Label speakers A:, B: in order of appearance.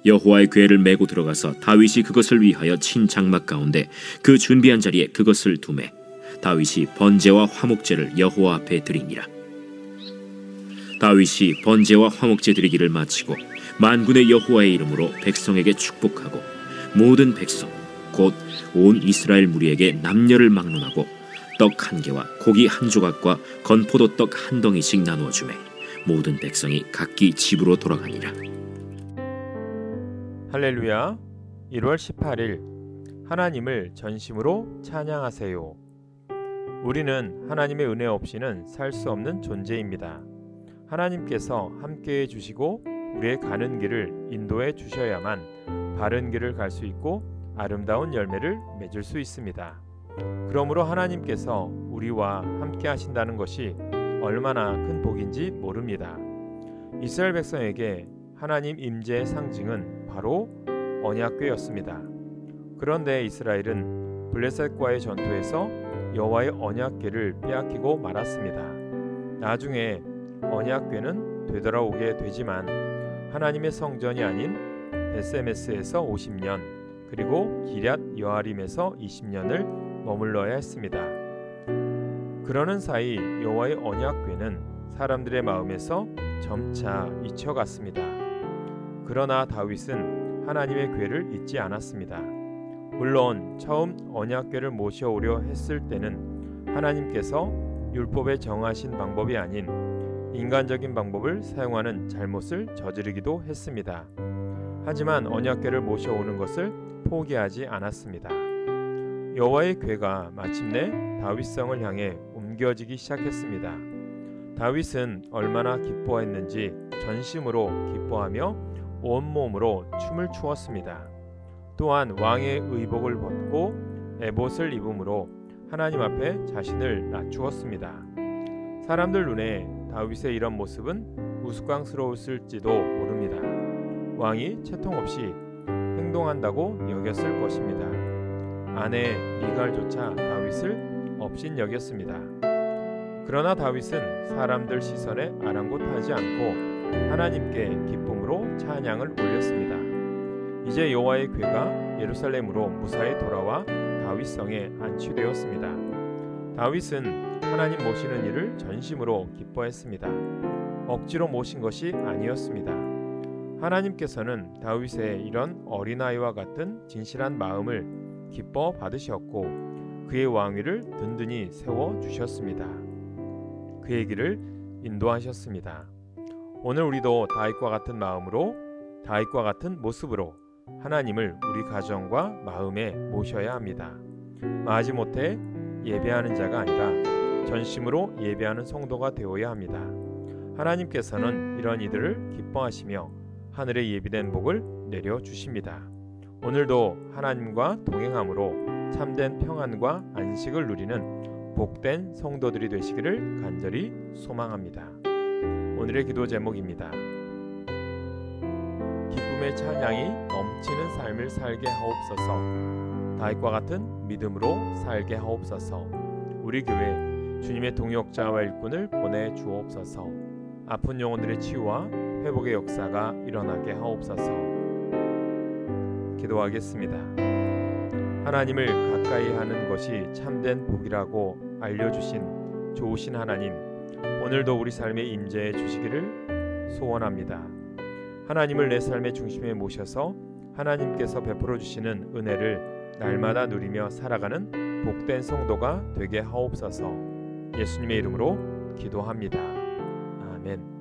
A: 여호와의 궤를 메고 들어가서 다윗이 그것을 위하여 친 장막 가운데 그 준비한 자리에 그것을 두매 다윗이 번제와 화목제를 여호와 앞에 드리니라. 다윗이 번제와 화목제 드리기를 마치고 만군의 여호와의 이름으로 백성에게 축복하고 모든 백성 곧 온 이스라엘 무리에게 남녀를 막론하고 떡 한 개와 고기 한 조각과 건포도 떡 한 덩이씩 나누어 주매 모든 백성이 각기 집으로 돌아가니라.
B: 할렐루야. 1월 18일 하나님을 전심으로 찬양하세요. 우리는 하나님의 은혜 없이는 살 수 없는 존재입니다. 하나님께서 함께해 주시고 우리의 가는 길을 인도해 주셔야만 바른 길을 갈 수 있고 아름다운 열매를 맺을 수 있습니다. 그러므로 하나님께서 우리와 함께 하신다는 것이 얼마나 큰 복인지 모릅니다. 이스라엘 백성에게 하나님 임재의 상징은 바로 언약궤였습니다. 그런데 이스라엘은 블레셋과의 전투에서 여호와의 언약궤를 빼앗기고 말았습니다. 나중에 언약궤는 되돌아오게 되지만 하나님의 성전이 아닌 베세메스에서 50년 그리고 기럇 여아림에서 20년을 머물러야 했습니다. 그러는 사이 여호와의 언약궤는 사람들의 마음에서 점차 잊혀갔습니다. 그러나 다윗은 하나님의 궤를 잊지 않았습니다. 물론 처음 언약궤를 모셔오려 했을 때는 하나님께서 율법에 정하신 방법이 아닌 인간적인 방법을 사용하는 잘못을 저지르기도 했습니다. 하지만 언약궤를 모셔오는 것을 포기하지 않았습니다. 여호와의 궤가 마침내 다윗성을 향해 옮겨지기 시작했습니다. 다윗은 얼마나 기뻐했는지 전심으로 기뻐하며 온몸으로 춤을 추었습니다. 또한 왕의 의복을 벗고 에봇을 입음으로 하나님 앞에 자신을 낮추었습니다. 사람들 눈에 다윗의 이런 모습은 우스꽝스러웠을지도 모릅니다. 왕이 채통 없이 행동한다고 여겼을 것입니다. 아내 미갈조차 다윗을 업신여겼습니다. 그러나 다윗은 사람들 시선에 아랑곳하지 않고 하나님께 기쁨으로 찬양을 올렸습니다. 이제 여호와의 궤가 예루살렘으로 무사히 돌아와 다윗성에 안치되었습니다. 다윗은 하나님 모시는 일을 전심으로 기뻐했습니다. 억지로 모신 것이 아니었습니다. 하나님께서는 다윗의 이런 어린아이와 같은 진실한 마음을 기뻐 받으셨고 그의 왕위를 든든히 세워주셨습니다. 그의 길을 인도하셨습니다. 오늘 우리도 다윗과 같은 마음으로 다윗과 같은 모습으로 하나님을 우리 가정과 마음에 모셔야 합니다. 마지못해 예배하는 자가 아니라 전심으로 예배하는 성도가 되어야 합니다. 하나님께서는 이런 이들을 기뻐하시며 하늘에 예비된 복을 내려주십니다. 오늘도 하나님과 동행함으로 참된 평안과 안식을 누리는 복된 성도들이 되시기를 간절히 소망합니다. 오늘의 기도 제목입니다. 기쁨의 찬양이 넘치는 삶을 살게 하옵소서. 다윗과 같은 믿음으로 살게 하옵소서. 우리 교회 주님의 동역자와 일꾼을 보내주옵소서. 아픈 영혼들의 치유와 회복의 역사가 일어나게 하옵소서. 기도하겠습니다. 하나님을 가까이 하는 것이 참된 복이라고 알려주신 좋으신 하나님, 오늘도 우리 삶에 임재해 주시기를 소원합니다. 하나님을 내 삶의 중심에 모셔서 하나님께서 베풀어 주시는 은혜를 날마다 누리며 살아가는 복된 성도가 되게 하옵소서. 예수님의 이름으로 기도합니다. 아멘.